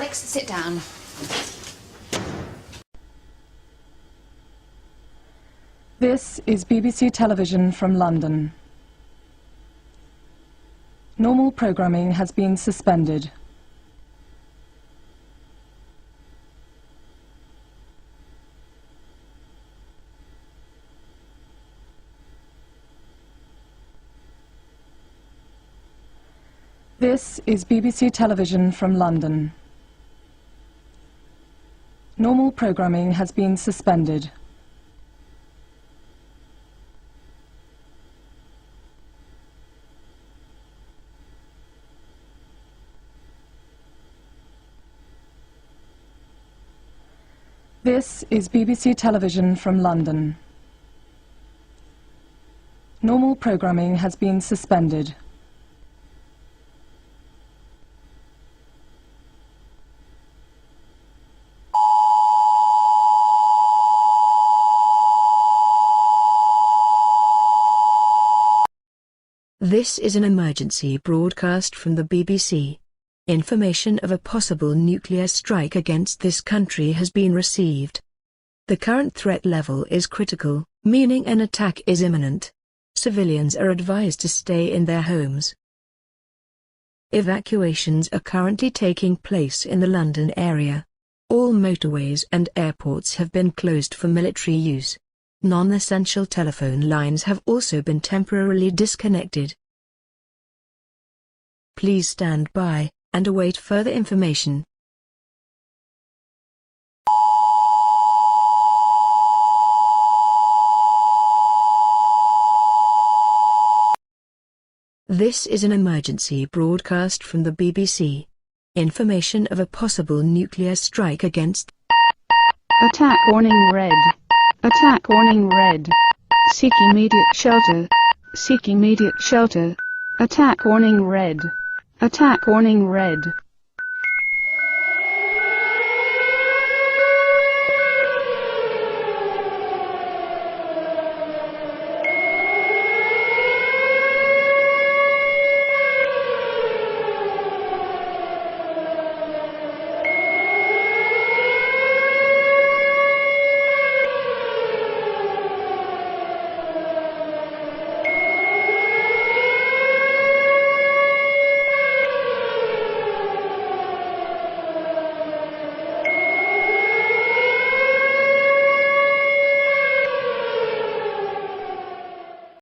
Alex, sit down. This is BBC Television from London. Normal programming has been suspended. This is BBC Television from London. Normal programming has been suspended. This is BBC Television from London. Normal programming has been suspended. This is an emergency broadcast from the BBC. Information of a possible nuclear strike against this country has been received. The current threat level is critical, meaning an attack is imminent. Civilians are advised to stay in their homes. Evacuations are currently taking place in the London area. All motorways and airports have been closed for military use. Non-essential telephone lines have also been temporarily disconnected. Please stand by and await further information. This is an emergency broadcast from the BBC. Information of a possible nuclear strike against. Attack warning red. Attack warning red. Seek immediate shelter. Seek immediate shelter. Attack warning red. Attack warning red.